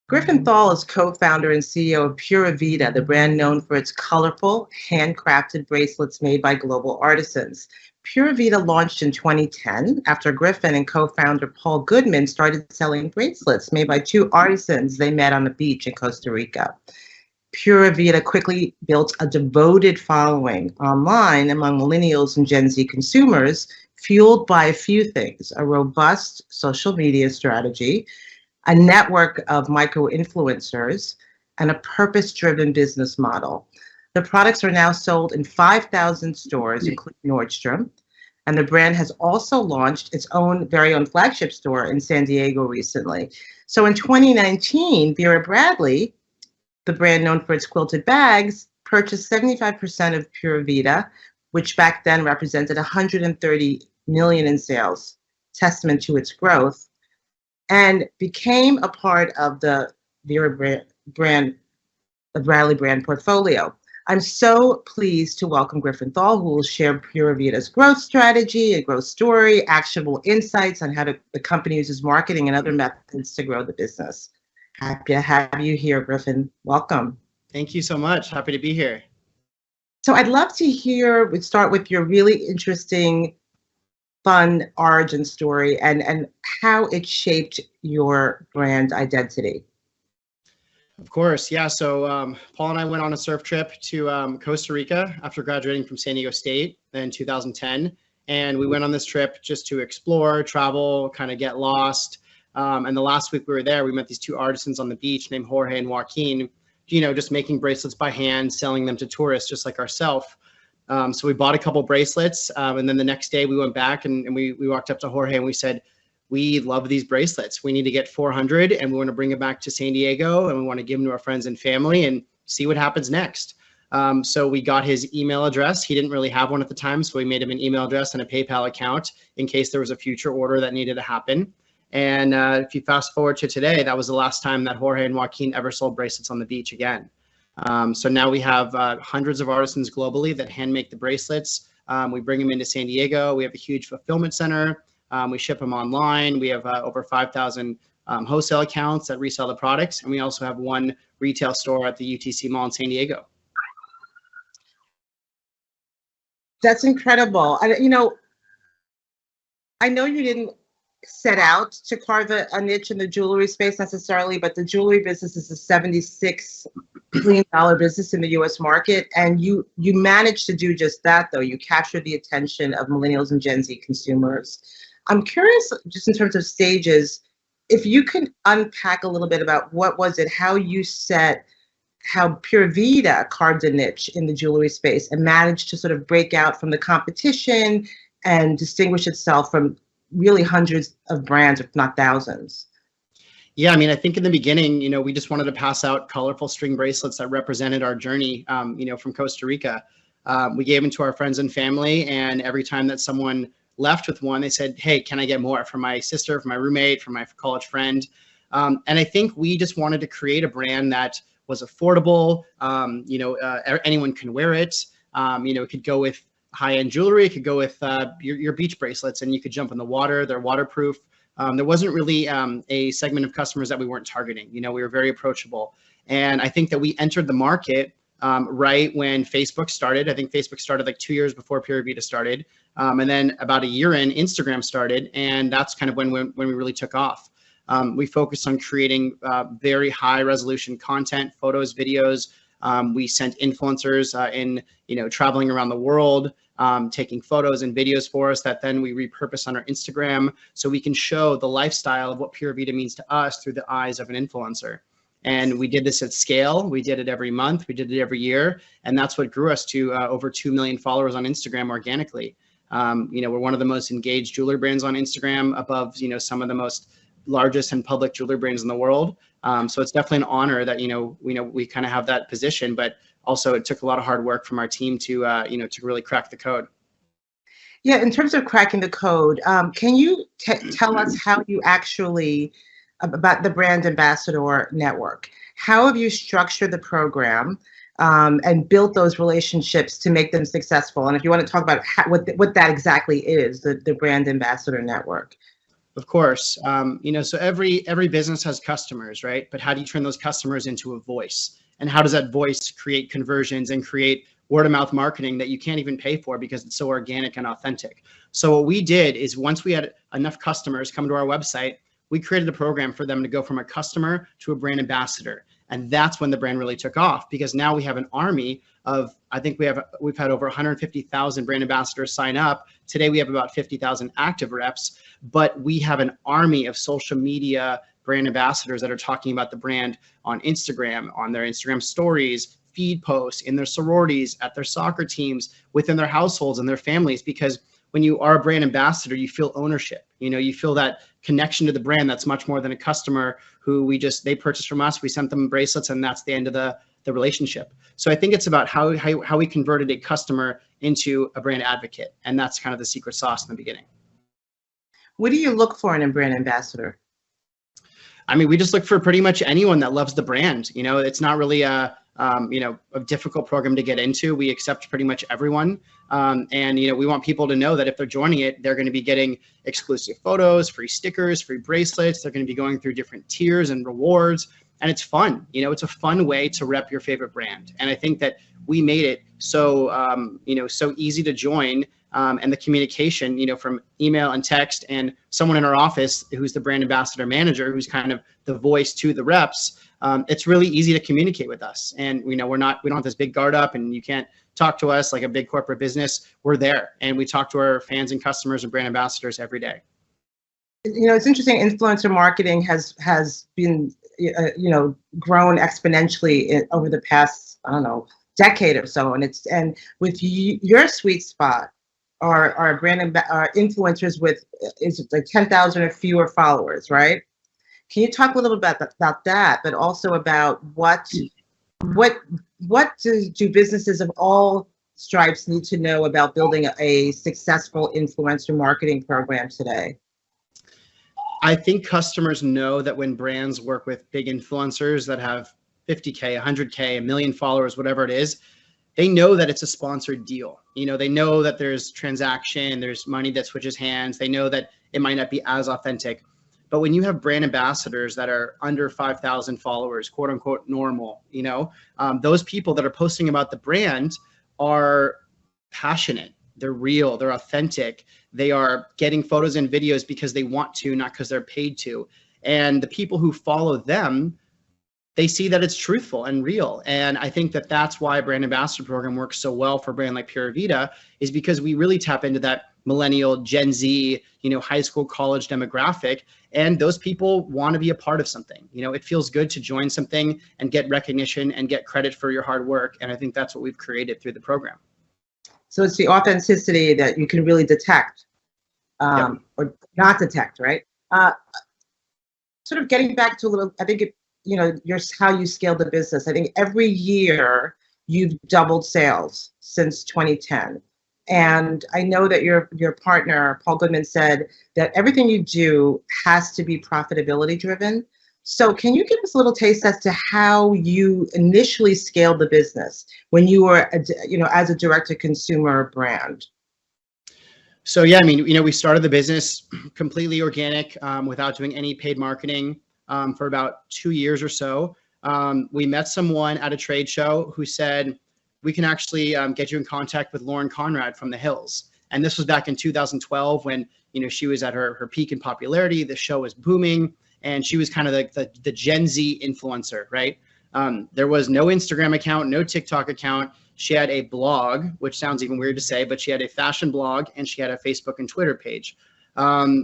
Griffin Thall is co-founder and CEO of Pura Vida, the brand known for its colorful, handcrafted bracelets made by global artisans. Pura Vida launched in 2010 after Griffin and co-founder Paul Goodman started selling bracelets made by two artisans they met on the beach in Costa Rica. Pura Vida quickly built a devoted following online among millennials and Gen Z consumers, fueled by a few things: a robust social media strategy, a network of micro-influencers, and a purpose-driven business model. The products are now sold in 5,000 stores, including Nordstrom, and the brand has also launched its very own flagship store in San Diego recently. So in 2019, Vera Bradley, the brand known for its quilted bags, purchased 75% of Pura Vida, which back then represented 130 million in sales, testament to its growth, and became a part of the Vera brand, the Bradley brand portfolio. I'm so pleased to welcome Griffin Thall, who will share Pura Vida's growth strategy, a growth story, actionable insights on how the company uses marketing and other methods to grow the business. Happy to have you here, Griffin. Welcome. Thank you so much. Happy to be here. So I'd love to hear, we'd start with your really interesting, fun origin story and how it shaped your brand identity. Of course, yeah. So Paul and I went on a surf trip to Costa Rica after graduating from San Diego State in 2010. And we went on this trip just to explore, travel, kind of get lost. And the last week we were there, we met these two artisans on the beach named Jorge and Joaquin, just making bracelets by hand, selling them to tourists just like ourselves. So we bought a couple bracelets, and then the next day we went back and we walked up to Jorge and we said, we love these bracelets. We need to get 400 and we want to bring it back to San Diego and we want to give them to our friends and family and see what happens next. So we got his email address. He didn't really have one at the time, so we made him an email address and a PayPal account in case there was a future order that needed to happen. And if you fast forward to today, that was the last time that Jorge and Joaquin ever sold bracelets on the beach again. So now we have hundreds of artisans globally that hand make the bracelets. We bring them into San Diego. We have a huge fulfillment center. We ship them online. We have over 5,000 wholesale accounts that resell the products. And we also have one retail store at the UTC Mall in San Diego. That's incredible. I know you didn't set out to carve a niche in the jewelry space necessarily, but the jewelry business is a $76 billion business in the US market. And you managed to do just that, though. You captured the attention of millennials and Gen Z consumers. I'm curious, just in terms of stages, if you can unpack a little bit about what was it, how Pura Vida carved a niche in the jewelry space and managed to sort of break out from the competition and distinguish itself from really hundreds of brands, if not thousands. Yeah, I think in the beginning, we just wanted to pass out colorful string bracelets that represented our journey, from Costa Rica. We gave them to our friends and family, and every time that someone left with one, they said, hey, can I get more for my sister, for my roommate, for my college friend? And I think we just wanted to create a brand that was affordable. Anyone can wear it. It could go with high-end jewelry. It could go with your beach bracelets, and you could jump in the water. They're waterproof. There wasn't really a segment of customers that we weren't targeting. We were very approachable. And I think that we entered the market right when Facebook started. I think Facebook started like 2 years before Pura Vida started. And then about a year in, Instagram started. And that's kind of when we really took off. We focused on creating very high resolution content, photos, videos. We sent influencers traveling around the world, taking photos and videos for us that then we repurpose on our Instagram so we can show the lifestyle of what Pura Vida means to us through the eyes of an influencer. And we did this at scale. We did it every month. We did it every year. And that's what grew us to over 2 million followers on Instagram organically. We're one of the most engaged jewelry brands on Instagram, above, some of the most largest and public jewelry brands in the world. So it's definitely an honor that, we kind of have that position, but also it took a lot of hard work from our team to really crack the code. Yeah, in terms of cracking the code, can you tell us how you actually, about the brand ambassador network, how have you structured the program and built those relationships to make them successful? And if you want to talk about what that exactly is, the brand ambassador network. Of course. So every business has customers, right? But how do you turn those customers into a voice? And how does that voice create conversions and create word of mouth marketing that you can't even pay for because it's so organic and authentic? So what we did is once we had enough customers come to our website, we created a program for them to go from a customer to a brand ambassador. And that's when the brand really took off, because now we have an army of, I think we've had over 150,000 brand ambassadors sign up. Today we have about 50,000 active reps, but we have an army of social media brand ambassadors that are talking about the brand on Instagram, on their Instagram stories, feed posts, in their sororities, at their soccer teams, within their households and their families. Because when you are a brand ambassador, you feel ownership. You feel that connection to the brand that's much more than a customer who they purchased from us, we sent them bracelets, and that's the end of the relationship. So I think it's about how we converted a customer into a brand advocate. And that's kind of the secret sauce in the beginning. What do you look for in a brand ambassador? I mean, we just look for pretty much anyone that loves the brand. It's not really a difficult program to get into. We accept pretty much everyone. And we want people to know that if they're joining it, they're going to be getting exclusive photos, free stickers, free bracelets. They're going to be going through different tiers and rewards. And it's fun. It's a fun way to rep your favorite brand. And I think that we made it so, so easy to join. And the communication, from email and text, and someone in our office who's the brand ambassador manager, who's kind of the voice to the reps. It's really easy to communicate with us. And we don't have this big guard up, and you can't talk to us like a big corporate business. We're there, and we talk to our fans and customers and brand ambassadors every day. It's interesting. Influencer marketing has been, grown exponentially over the past, decade or so. And with your sweet spot are influencers with like 10,000 or fewer followers, right? Can you talk a little bit about that, but also about what do businesses of all stripes need to know about building a successful influencer marketing program today? I think customers know that when brands work with big influencers that have 50K, 100K, 1 million followers, whatever it is, they know that it's a sponsored deal. They know that there's transaction, there's money that switches hands. They know that it might not be as authentic. But when you have brand ambassadors that are under 5,000 followers, quote unquote normal, those people that are posting about the brand are passionate. They're real, they're authentic. They are getting photos and videos because they want to, not because they're paid to. And the people who follow them, they see that it's truthful and real. And I think that that's why a brand ambassador program works so well for a brand like Pura Vida, is because we really tap into that millennial, Gen Z, high school, college demographic. And those people want to be a part of something. It feels good to join something and get recognition and get credit for your hard work. And I think that's what we've created through the program. So it's the authenticity that you can really detect, Yep. or not detect, right? Sort of getting back to a little, I think how you scale the business. I think every year you've doubled sales since 2010. And I know that your partner, Paul Goodman, said that everything you do has to be profitability driven. So can you give us a little taste as to how you initially scaled the business when you were, as a direct-to-consumer brand? So yeah, we started the business completely organic, without doing any paid marketing, for about 2 years or so. We met someone at a trade show who said, we can actually get you in contact with Lauren Conrad from The Hills. And this was back in 2012 when, she was at her peak in popularity. The show was booming, and she was kind of the Gen Z influencer, right? There was no Instagram account, no TikTok account. She had a blog, which sounds even weird to say, but she had a fashion blog, and she had a Facebook and Twitter page.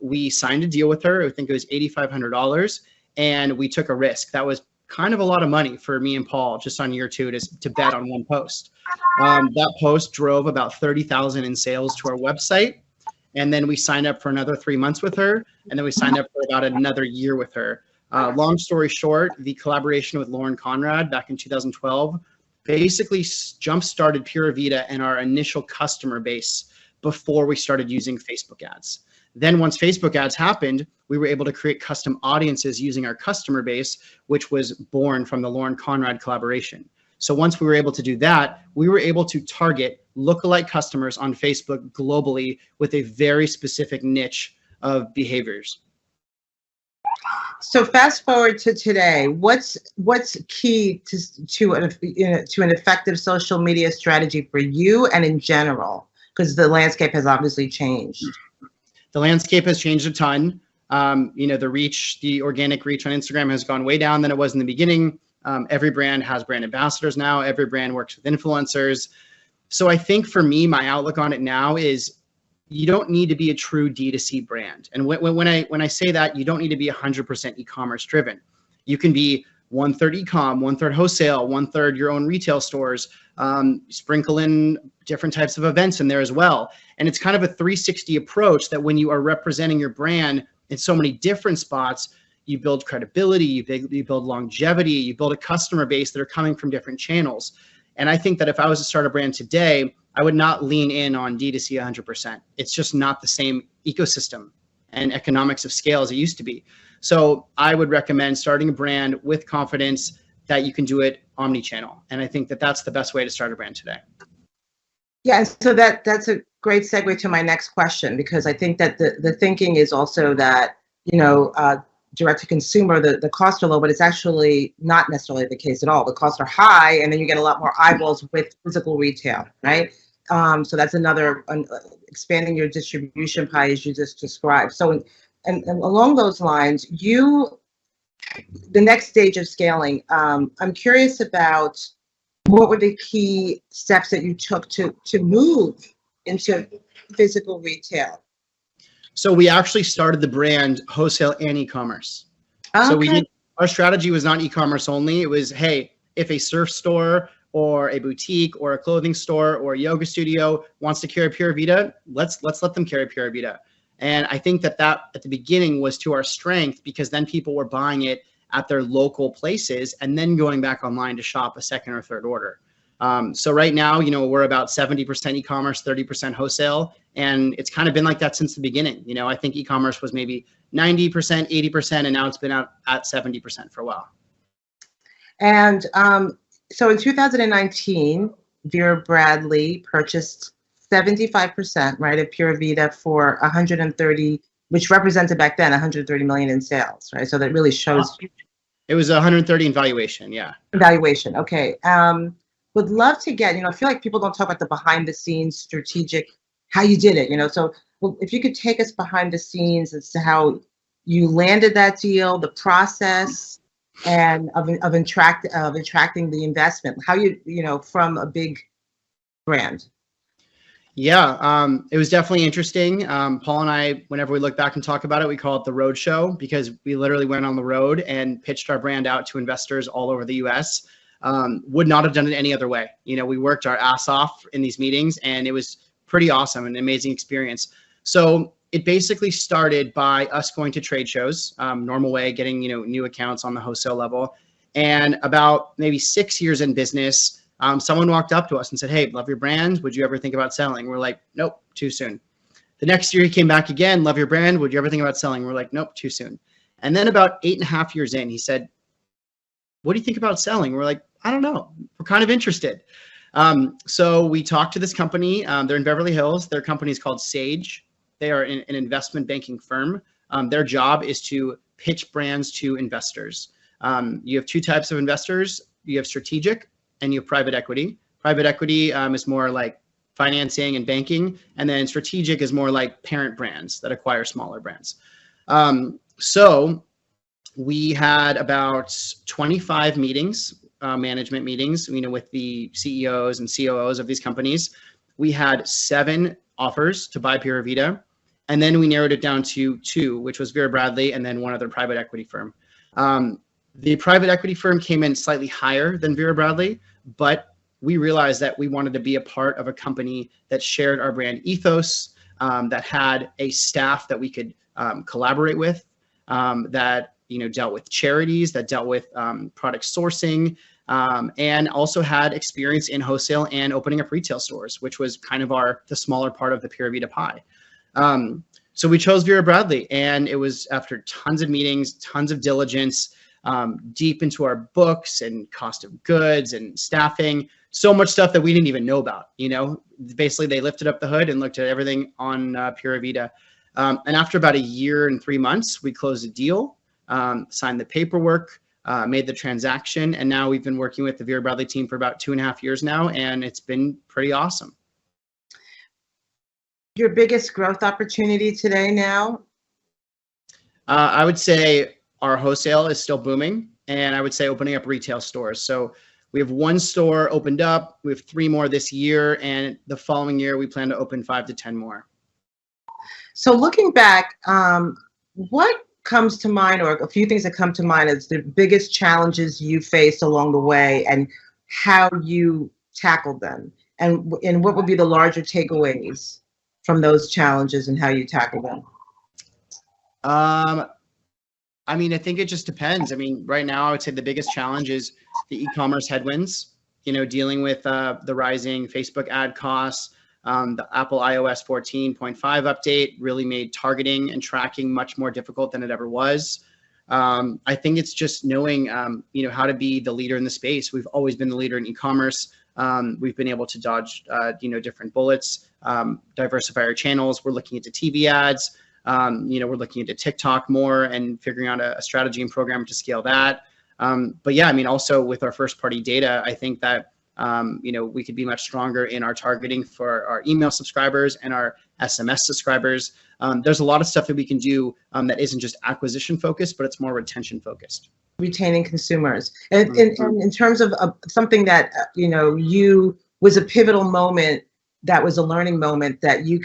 We signed a deal with her. I think it was $8,500, and we took a risk. That was kind of a lot of money for me and Paul just on year 2 to bet on one post. That post drove about 30,000 in sales to our website. And then we signed up for another 3 months with her. And then we signed up for about another year with her. Long story short, the collaboration with Lauren Conrad back in 2012 basically jump-started Pura Vida and our initial customer base before we started using Facebook ads. Then once Facebook ads happened, we were able to create custom audiences using our customer base, which was born from the Lauren Conrad collaboration. So once we were able to do that, we were able to target lookalike customers on Facebook globally with a very specific niche of behaviors. So fast forward to today, what's key to an effective social media strategy for you and in general? Because the landscape has obviously changed. The landscape has changed a ton. The organic reach on Instagram has gone way down than it was in the beginning. Every brand has brand ambassadors now. Every brand works with influencers. So I think for me, my outlook on it now is you don't need to be a true D2C brand. And when I say that, you don't need to be 100% e-commerce driven. You can be 1/3 e-com, 1/3 wholesale, 1/3 your own retail stores, sprinkle in different types of events in there as well. And it's kind of a 360 approach that when you are representing your brand in so many different spots, you build credibility, you build longevity, you build a customer base that are coming from different channels. And I think that if I was to start a brand today, I would not lean in on D2C 100%. It's just not the same ecosystem and economics of scale as it used to be. So I would recommend starting a brand with confidence that you can do it omni-channel. And I think that that's the best way to start a brand today. Yeah, so that's a great segue to my next question, because I think that the thinking is also that, direct to consumer, the costs are low, but it's actually not necessarily the case at all. The costs are high, and then you get a lot more eyeballs with physical retail, right? So that's another expanding your distribution pie, as you just described. So, and along those lines, the next stage of scaling, I'm curious about what were the key steps that you took to move into physical retail? So we actually started the brand wholesale and e-commerce. Okay. So our strategy was not e-commerce only. It was, hey, if a surf store or a boutique or a clothing store or a yoga studio wants to carry Pura Vida, let's let them carry Pura Vida. And I think that at the beginning was to our strength, because then people were buying it at their local places and then going back online to shop a second or third order. So right now, we're about 70% e-commerce, 30% wholesale. And it's kind of been like that since the beginning. I think e-commerce was maybe 90%, 80%, and now it's been at 70% for a while. And so in 2019, Vera Bradley purchased 75%, right, of Pura Vida for 130, which represented back then 130 million in sales, right? So that really shows. It was 130 in valuation, yeah. Valuation, okay. Would love to get, I feel like people don't talk about the behind the scenes strategic, how you did it, so if you could take us behind the scenes as to how you landed that deal, the process, and of attracting the investment, how from a big brand. Yeah, it was definitely interesting. Paul and I, whenever we look back and talk about it, we call it the road show, because we literally went on the road and pitched our brand out to investors all over the US. Would not have done it any other way. We worked our ass off in these meetings, and it was pretty awesome, an amazing experience. So it basically started by us going to trade shows, normal way, getting, new accounts on the wholesale level. And about maybe 6 years in business, someone walked up to us and said, "Hey, love your brand. Would you ever think about selling?" We're like, "Nope, too soon." The next year he came back again, "Love your brand. Would you ever think about selling?" We're like, "Nope, too soon." And then about 8.5 years in, he said, "What do you think about selling?" We're like, "I don't know. We're kind of interested." So we talked to this company. They're in Beverly Hills. Their company is called Sage. They are an investment banking firm. Their job is to pitch brands to investors. You have two types of investors. You have strategic and you have private equity. Private equity is more like financing and banking. And then strategic is more like parent brands that acquire smaller brands. So we had about 25 meetings, management meetings, with the CEOs and COOs of these companies. We had 7 offers to buy Pura Vida. And then we narrowed it down to 2, which was Vera Bradley and then one other private equity firm. The private equity firm came in slightly higher than Vera Bradley, but we realized that we wanted to be a part of a company that shared our brand ethos, that had a staff that we could collaborate with, that dealt with charities, that dealt with product sourcing, and also had experience in wholesale and opening up retail stores, which was kind of the smaller part of the Pura Vida pie. So we chose Vera Bradley, and it was after tons of meetings, tons of diligence, deep into our books and cost of goods and staffing, so much stuff that we didn't even know about. Basically they lifted up the hood and looked at everything on Pura Vida. And after about 1 year and 3 months, we closed a deal. signed the paperwork, made the transaction, and now we've been working with the Vera Bradley team for about 2.5 years now, and it's been pretty awesome. Your biggest growth opportunity today now? I would say our wholesale is still booming, and I would say opening up retail stores. So we have 1 store opened up, we have 3 more this year, and the following year we plan to open 5 to 10 more. So looking back, what comes to mind, or a few things that come to mind, as the biggest challenges you faced along the way and how you tackled them, and what would be the larger takeaways from those challenges and how you tackled them? I mean, I think it just depends. I mean, right now I would say the biggest challenge is the e-commerce headwinds, you know, dealing with the rising Facebook ad costs. The Apple iOS 14.5 update really made targeting and tracking much more difficult than it ever was. I think it's just knowing, you know, how to be the leader in the space. We've always been the leader in e-commerce. We've been able to dodge, you know, different bullets, diversify our channels. We're looking into TV ads. You know, we're looking into TikTok more and figuring out a strategy and program to scale that. But yeah, I mean, also with our first party data, I think that, you know, we could be much stronger in our targeting for our email subscribers and our SMS subscribers. There's a lot of stuff that we can do that isn't just acquisition focused, but it's more retention focused. Retaining consumers. And in terms of something that, you know, was a pivotal moment, that was a learning moment that you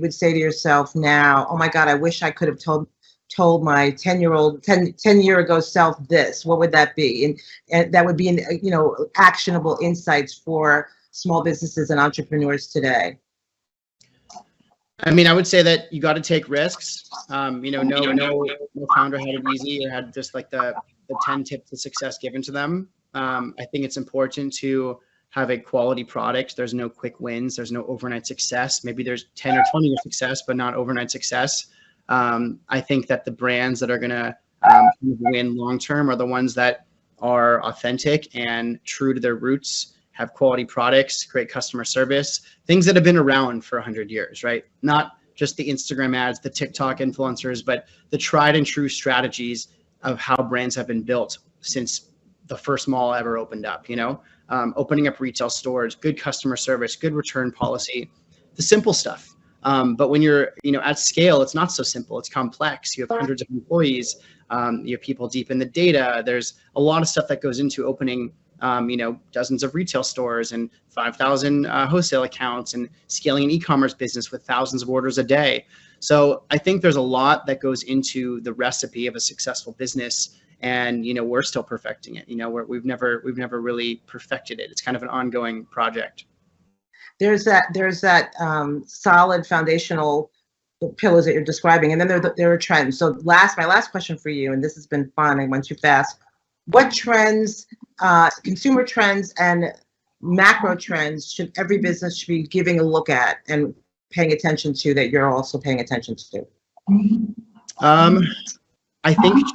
would say to yourself now, oh my God, I wish I could have told my 10-year ago self this, what would that be? And that would be, you know, actionable insights for small businesses and entrepreneurs today. I mean, I would say that you got to take risks. You know, no founder had it easy or had just like the 10 tips to success given to them. I think it's important to have a quality product. There's no quick wins. There's no overnight success. Maybe there's 10 or 20 year success, but not overnight success. I think that the brands that are going to win long-term are the ones that are authentic and true to their roots, have quality products, great customer service, things that have been around for 100 years, right? Not just the Instagram ads, the TikTok influencers, but the tried and true strategies of how brands have been built since the first mall ever opened up, you know? Opening up retail stores, good customer service, good return policy, the simple stuff. But when you're, you know, at scale, it's not so simple. It's complex. You have hundreds of employees. You have people deep in the data. There's a lot of stuff that goes into opening, you know, dozens of retail stores and 5,000 wholesale accounts and scaling an e-commerce business with thousands of orders a day. So I think there's a lot that goes into the recipe of a successful business. And, you know, we're still perfecting it. You know, we've never really perfected it. It's kind of an ongoing project. There's that solid foundational pillars that you're describing, and then there are trends. So my last question for you, and this has been fun, I went too fast. What trends, consumer trends and macro trends, should every business be giving a look at and paying attention to, that you're also paying attention to? I think just,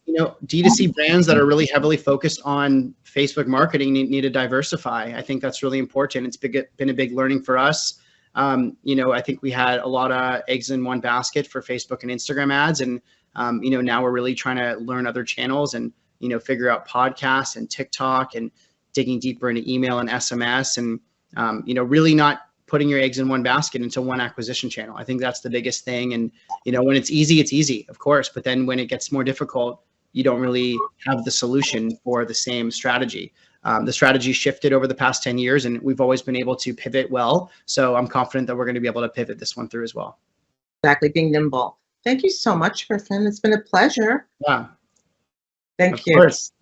you know, D2C brands that are really heavily focused on Facebook marketing need to diversify. I think that's really important. It's been a big learning for us. You know, I think we had a lot of eggs in one basket for Facebook and Instagram ads. And, you know, now we're really trying to learn other channels and, you know, figure out podcasts and TikTok and digging deeper into email and SMS and, you know, really not putting your eggs in one basket into one acquisition channel. I think that's the biggest thing. And, you know, when it's easy, of course, but then when it gets more difficult, you don't really have the solution for the same strategy. The strategy shifted over the past 10 years and we've always been able to pivot well. So I'm confident that we're going to be able to pivot this one through as well. Exactly, being nimble. Thank you so much, Griffin. It's been a pleasure. Yeah. Thank you. Of course.